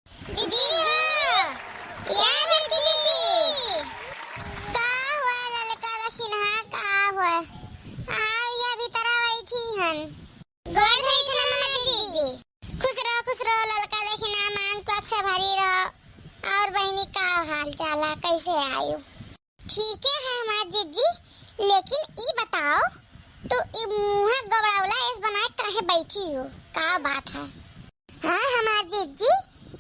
जीजी याद है जीजी का हुआ ललका रखी ना का हुआ या भीतर बैठी हन गोड़ धई थे मम्मा जीजी खुश रहो ललका देखी ना मांग को अच्छा भरी रहो और बहनी का हाल चाल कैसे आयु ठीक है हमार जीजी लेकिन ई बताओ तो ई मुंह गबड़ावला इस बनाए काहे बैठी हो का बात है हाँ हमार जीजी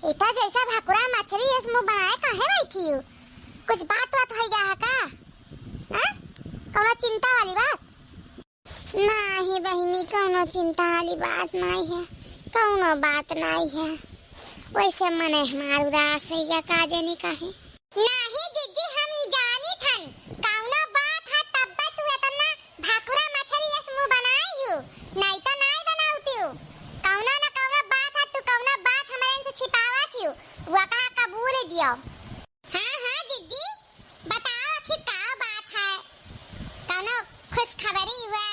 इतना जैसा भाकुरा मछली इस मुंह बनाए काहे बैठी हो कुछ बात हो गया है का हाँ कौनो चिंता वाली बात नहीं बहनी कौनो चिंता वाली बात नहीं है कौनो बात नहीं है वैसे मने हमार उदास है या काजे नहीं काहे नहीं जीजी हम जानी थन कौनो बात है तब तू इतना भाकुरा मछली इस मुंह बनाई हो नहीं तो नहीं बनाउती हो कौनो ना कौनो बात है तू कौनो बात हमारे से छिपावत हो वो का कबूल दियो हाँ जीजी बताओ आखिर का बात है कौनो खुश खबरी हुआ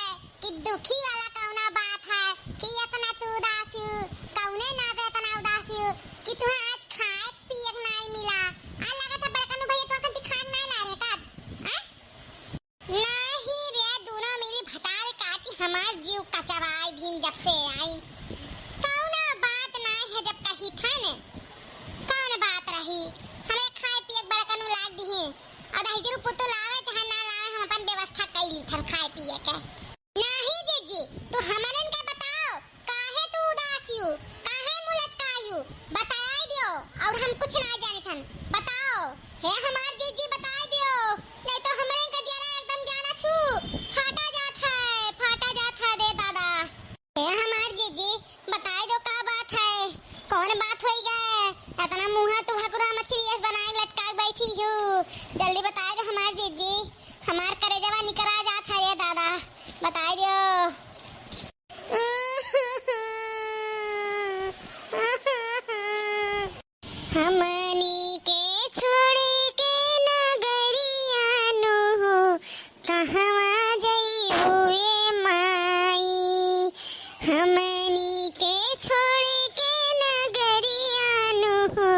कि दुखी वाला कौनो बात है कि इतना तू उदास हो कौने ना दे इतना उदास हो कि तू आज खाए पिए नहीं मिला आ लगा था बड़कनु भैया तो कंती खान नहीं ला रहे का हां नहीं रे दोनों मिली भटार काटी हमार जीव कचवाई दिन जब से आई कौनो बात नहीं है जब कही था ने कौन बात रही हमें खाए पिए बड़कनु लाग दी और 10 रुपए तो लावे चाहे ना लावे हम अपन व्यवस्था कैली थम खाए पिए के नहीं जीजी तू हमरन के बताओ काहे तू उदासी हो काहे मुंह लटकाई हो बताई दियो और हम कुछ ना जाने थन बताओ हे हमार जीजी बताई दियो नहीं तो हमरन के जरा एकदम जाना छु फाटा जात है दे दादा हे हमार जीजी बताई दो का बात है कौन बात होई गए इतना मुंह तो भाकुरा मछली ऐस बनाए लटका बैठी हो जल्दी बताई दो हमार जीजी हमार करेजवा निकरा जात है रे दादा बताई दियो हमनी के छोड़े के नगरिया नो हो कहवा जइबू ए माई हमनी के छोड़े के नगरिया नो हो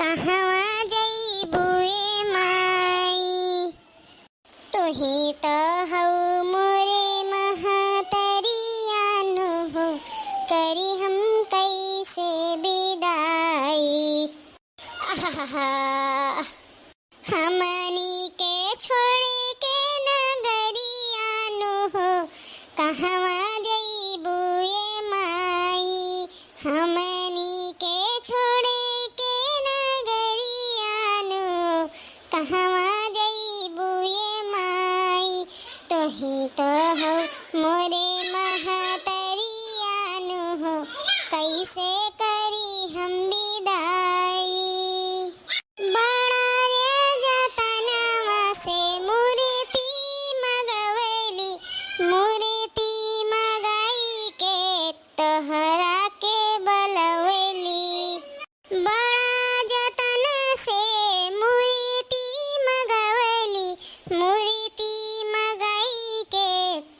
कहवा जइबू ए माई तुही तो हौ मोरे महातरिया नो हो करी हम कैसे विदाई हमनी के छोड़े के नगरिया नो हो कहवा जइबू ए माई हमनी के छोड़े के नगरिया नो कहवा जइबू ए माई तोही तो हो मोरे महातरिया नो हो कैसे करी हम विदाई बड़ा रे जतनवा से मूर्ति मगवली मूर्ति मगाई के तोहरा के बलवली बड़ा जतन से मूर्ति मगवली मूर्ति मगाई के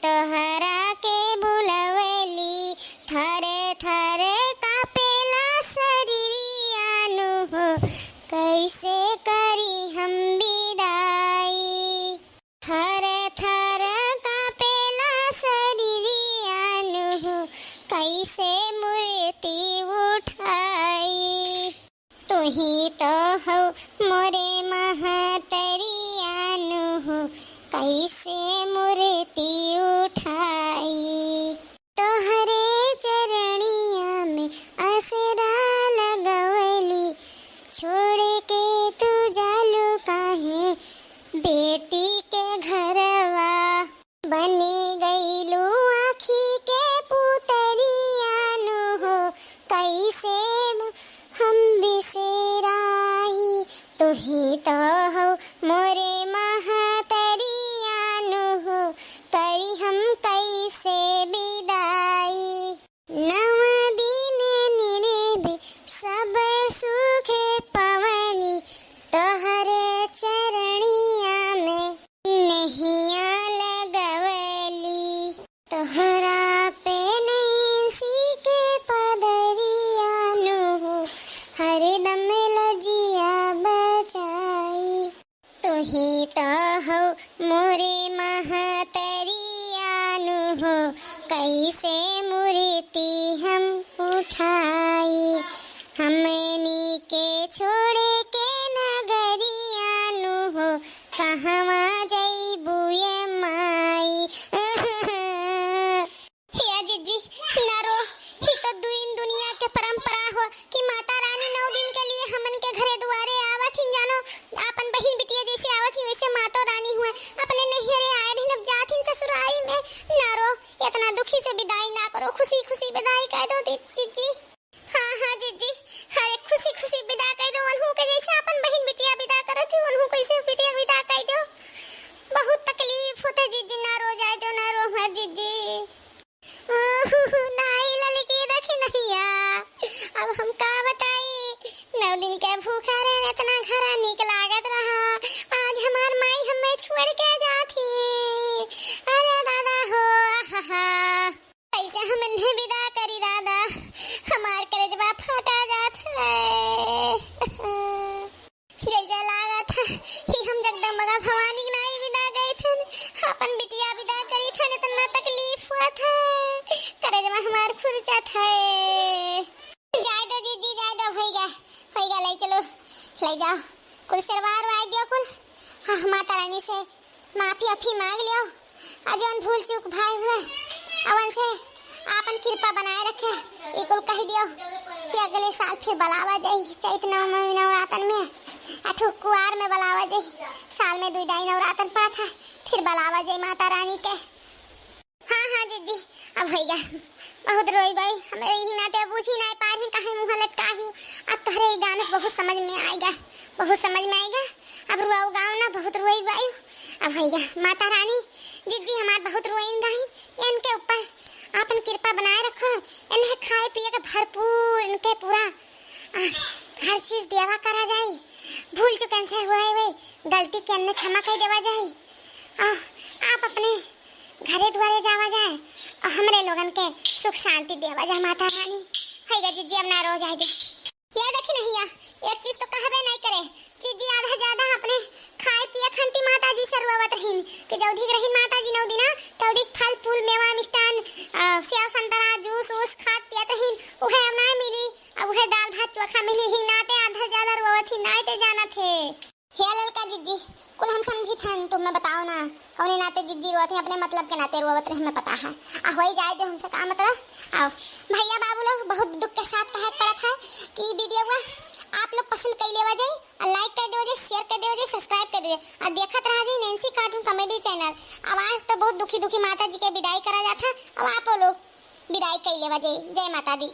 तोहरा के बुलवली थर थर कापेला शरीरिया नु हो कैसे करी हम विदाई थर थर कापेला शरीरिया नु हो कैसे मूर्ति उठाई तुही तो हो मोरे महातरिया नु हो कैसे मूर्ति उठाई तोहरे चरणिया में आसरा लगवली छोड़ के तू जालू काहे बेटी के घरवा बनी गईलू आँखी के पुतरिया नु हो कैसे हम बिसराई तुही तो हो मोरे महातरिया नु हो करी हम कैसे विदाई नव दिन निरेबे सब सुखे पवनी तोहरे चरणिया में नहिया लगवली तोहरा पे नहीं सीखे पदरिया नु हो हर दम लजिया बचाई। तू ही तो हो मोरे महतरियानु हो, कैसे मूर्ति हम उठाई। हमनी के छोड़े के नगरियानु हो, कहवा जइबू ये माई। हिया जीजी ना रो, ही तो दुनिया के परंपरा हो कि माता रानी 9 दिन के लिए हमन के घरे दुआरे आवत हिन। जानो अपन बहिन बिटिया जैसे आवत ही वैसे माता रानी हुए अपने नैहरे आए दिन अब जात हिन ससुराई में। ना रो, इतना दुखी से विदाई ना करो, खुशी खुशी विदाई कह दो जीजी। हाँ हाँ जीजी, अरे खुशी खुशी विदा कह दो उन्हू के जैसे अपन बहिन बिटिया विदा करत थी उन्हू कैसे बिटिया विदा कह दो। बहुत तकलीफ होता जीजी, ना रो जाए दो, ना रो मत जीजी। नहीं ललकी देखी नैया, अब हम का बताई। 9 दिन के भूखा रहे इतना घरा निक लागत रहा, आज हमार माई हमें छोड़ के जाती। अरे दादा हो कैसे हम इन्हें विदा करी दादा, हमार करेजवा फाटा जात है। जैसे लागत है कि हम जगदम्बा भवानी के नाई विदा गए थे, अपन बिटिया विदा करी थे, इतना तकलीफ हुआ था, करेजवा हमार खुरचत है। जाए दो जीजी, जाए दो, होइगा ले चलो, ले जाओ कुल सरवार वाई दियो कुल। हाँ माता रानी से माफी अफी मांग लियो, अजन भूल चूक भाई हुए अवन से आपन कृपा बनाए रखे। ये कुल कह दियो कि अगले साल फिर बलावा जाई, चैत नवरातन में अठू कुआर में बलावा जाई, साल में 2 दाई नवरातन पड़ा था, फिर बलावा जाई माता रानी के। हाँ हाँ जीजी अब होइगा, बहुत रोई गई, हमें यही नाते पूछी नहीं पा रही काहे मुंह लटकाही। अब तोहरे ये गाना बहुत समझ में आएगा, बहुत समझ में आएगा। अब रुआऊ गाँव ना बहुत रोई गई। अब होइगा माता रानी जीजी हमार बहुत रोइन गई, इनके ऊपर आपन कृपा बनाए रखो, इन्हें खाए पिए के भरपूर इनके पूरा हर चीज देवा करा जाए। भूल चुकन से हुआ है गलती के अन्य क्षमा कर देवा जाए। आप अपने घरे द्वारे जावा जाए और हमरे लोगन के सुख शांति देवा जाए माता रानी। हैगा जीजी अब ना रो जाए दे। या देखी नहीं या एक चीज तो कहबे नहीं करे जीजी, आधा ज्यादा अपने खाए पिए खंती माता जी से रुआवत रहीन कि जौधी रहीन माता जी 9 दिना तौधी फल फूल मेवा मिष्टान सेव संतरा जूस उस खात पियत रहीन, उहे अब ना मिली, अब उहे दाल भात चोखा मिली ही, नाते आधा ज्यादा रुआवत ही नाते जाना थे। हे ललका जीजी कुल हम समझी थन, तुम मैं बताओ ना कौने नाते जीजी रोवत है, अपने मतलब के नाते रोवत रहे हमें पता है। आ होई जाए दो हमसे का मतलब। आओ भैया बाबू लोग बहुत दुख के साथ कहे पड़ा था कि वीडियो को आप लोग पसंद कर लेवा जाए और लाइक कर दो, शेयर कर दो, सब्सक्राइब कर दो और देखत रहा जी नैन्सी कार्टून कॉमेडी चैनल। आवाज तो बहुत दुखी दुखी माता जी के विदाई करा जाता, अब आप लोग विदाई कर लेवा जाए। जय माता दी।